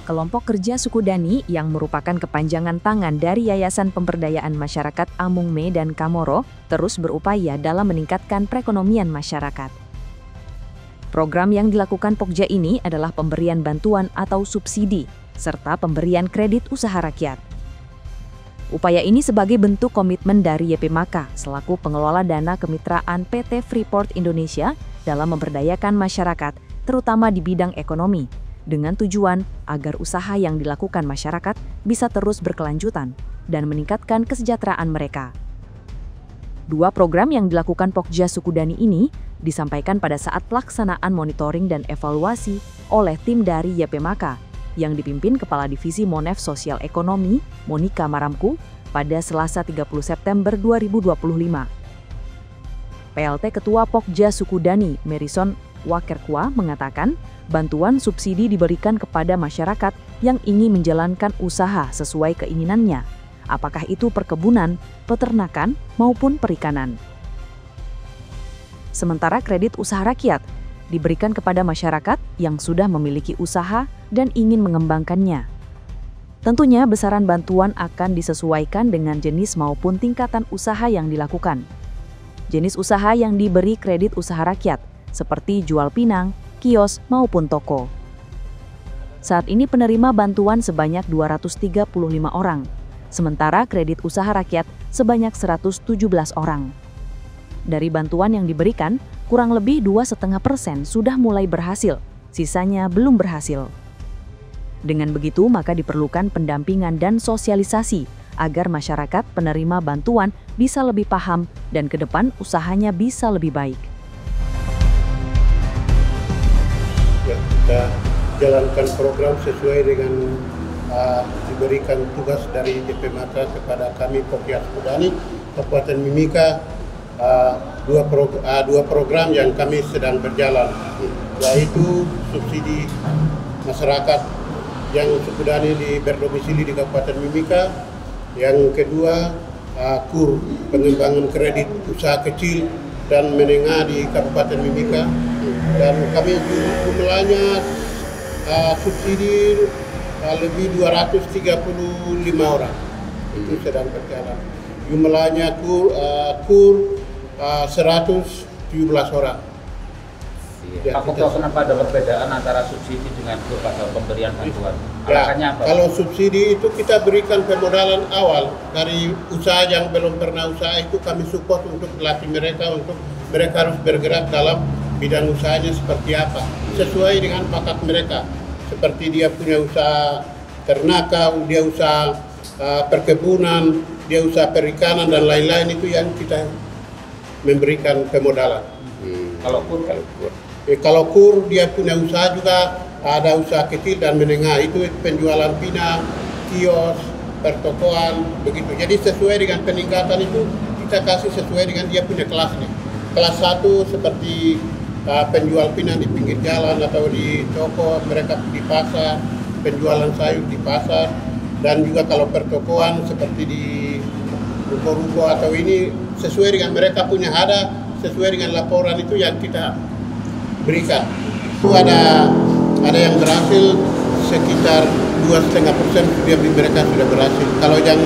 Kelompok kerja suku Dani yang merupakan kepanjangan tangan dari Yayasan Pemberdayaan Masyarakat Amungme dan Kamoro terus berupaya dalam meningkatkan perekonomian masyarakat. Program yang dilakukan Pokja ini adalah pemberian bantuan atau subsidi, serta pemberian kredit usaha rakyat. Upaya ini sebagai bentuk komitmen dari YP Maka selaku pengelola dana kemitraan PT Freeport Indonesia dalam memberdayakan masyarakat, terutama di bidang ekonomi, dengan tujuan agar usaha yang dilakukan masyarakat bisa terus berkelanjutan dan meningkatkan kesejahteraan mereka. Dua program yang dilakukan Pokja Suku Dani ini disampaikan pada saat pelaksanaan monitoring dan evaluasi oleh tim dari YP Maka yang dipimpin Kepala Divisi Monef Sosial Ekonomi, Monika Maramku, pada Selasa 30 September 2025. PLT Ketua Pokja Suku Dani, Merison Wakerkua, mengatakan bantuan subsidi diberikan kepada masyarakat yang ingin menjalankan usaha sesuai keinginannya, apakah itu perkebunan, peternakan, maupun perikanan. Sementara kredit usaha rakyat diberikan kepada masyarakat yang sudah memiliki usaha dan ingin mengembangkannya. Tentunya besaran bantuan akan disesuaikan dengan jenis maupun tingkatan usaha yang dilakukan. Jenis usaha yang diberi kredit usaha rakyat, seperti jual pinang, kios, maupun toko. Saat ini penerima bantuan sebanyak 235 orang, sementara kredit usaha rakyat sebanyak 117 orang. Dari bantuan yang diberikan, kurang lebih 2,5% sudah mulai berhasil, sisanya belum berhasil. Dengan begitu, maka diperlukan pendampingan dan sosialisasi agar masyarakat penerima bantuan bisa lebih paham dan ke depan usahanya bisa lebih baik. Ya, kita jalankan program sesuai dengan diberikan tugas dari YP Maka kepada kami Pokja Suku Dani, Kabupaten Mimika, dua program yang kami sedang berjalan, yaitu subsidi masyarakat yang suku Dani berdomisili di Kabupaten Mimika, yang kedua KUR, pengembangan kredit usaha kecil dan menengah di Kabupaten Mimika, dan kami jumlahnya subsidi lebih 235 orang, itu sedang berjalan. Jumlahnya KUR 117 orang. Ya, Pak Pokja, kenapa ada perbedaan antara subsidi dengan pada pemberian bantuan? Alasannya apa? Kalau subsidi itu kita berikan pemodalan awal dari usaha yang belum pernah usaha, itu kami support untuk melatih mereka, untuk mereka harus bergerak dalam bidang usahanya seperti apa, sesuai dengan bakat mereka. Seperti dia punya usaha ternakau, dia usaha perkebunan, dia usaha perikanan dan lain-lain, itu yang kita memberikan pemodalan. Kalau KUR dia punya usaha juga, ada usaha kecil dan menengah, itu penjualan pinang, kios, pertokoan, begitu. Jadi sesuai dengan peningkatan itu kita kasih sesuai dengan dia punya kelasnya. Kelas 1 seperti penjual pinang di pinggir jalan atau di toko, mereka di pasar, penjualan sayur di pasar, dan juga kalau pertokoan seperti di ruko-ruko atau ini sesuai dengan mereka punya ada, sesuai dengan laporan itu yang kita berikan. Itu ada yang berhasil sekitar 2,5% mereka sudah berhasil. Kalau yang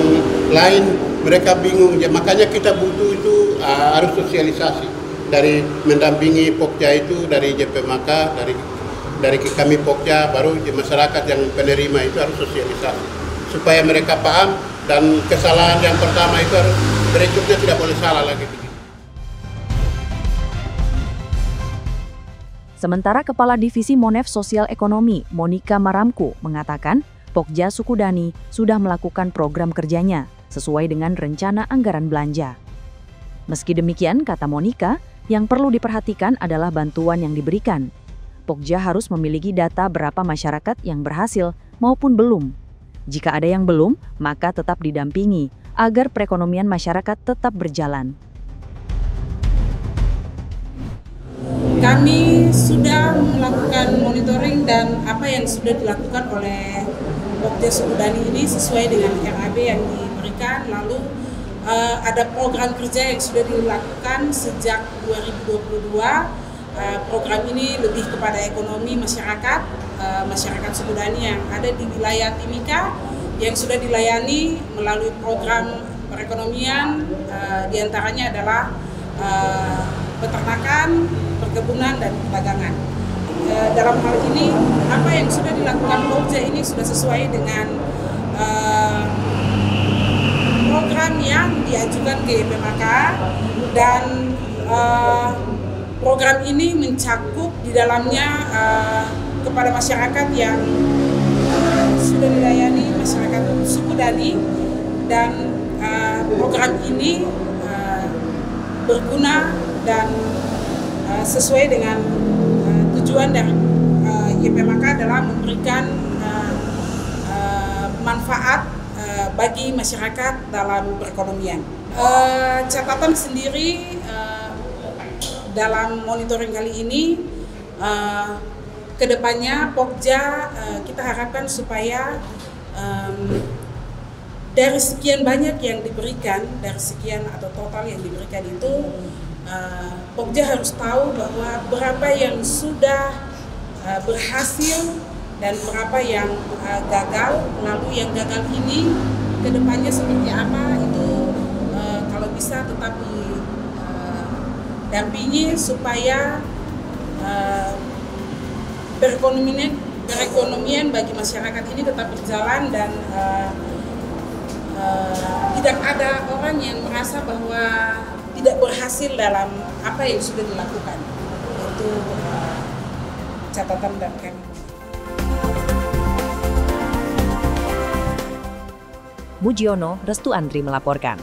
lain mereka bingung, ya makanya kita butuh itu harus sosialisasi dari mendampingi Pokja itu dari YP Maka, dari kami Pokja, baru masyarakat yang penerima itu harus sosialisasi supaya mereka paham, dan kesalahan yang pertama itu harus berikutnya tidak boleh salah lagi. Sementara Kepala Divisi Monef Sosial Ekonomi, Monika Maramku, mengatakan Pokja Suku Dani sudah melakukan program kerjanya sesuai dengan rencana anggaran belanja. Meski demikian, kata Monika, yang perlu diperhatikan adalah bantuan yang diberikan. Pokja harus memiliki data berapa masyarakat yang berhasil maupun belum. Jika ada yang belum, maka tetap didampingi agar perekonomian masyarakat tetap berjalan. Kami sudah melakukan monitoring dan apa yang sudah dilakukan oleh Pokja Suku Dani ini sesuai dengan RAB yang diberikan. Lalu ada program kerja yang sudah dilakukan sejak 2022. Program ini lebih kepada ekonomi masyarakat, masyarakat suku Dani yang ada di wilayah Timika yang sudah dilayani melalui program perekonomian, diantaranya adalah peternakan, perkebunan, dan perdagangan. Dalam hal ini, apa yang sudah dilakukan Pokja ini sudah sesuai dengan program yang diajukan ke YPMK, dan program ini mencakup di dalamnya kepada masyarakat yang sudah dilayani, masyarakat suku Dani, dan program ini berguna dan sesuai dengan tujuan dari YPMK adalah memberikan manfaat bagi masyarakat dalam perekonomian. Catatan sendiri dalam monitoring kali ini, kedepannya Pokja kita harapkan supaya dari sekian banyak yang diberikan, dari sekian atau total yang diberikan itu, Pokja harus tahu bahwa berapa yang sudah berhasil dan berapa yang gagal, lalu yang gagal ini kedepannya seperti apa, itu kalau bisa tetap didampingi supaya perekonomian bagi masyarakat ini tetap berjalan dan tidak ada orang yang merasa bahwa tidak berhasil dalam apa yang sudah dilakukan. Itu catatan dari kami. Mujiono Restu Andri melaporkan.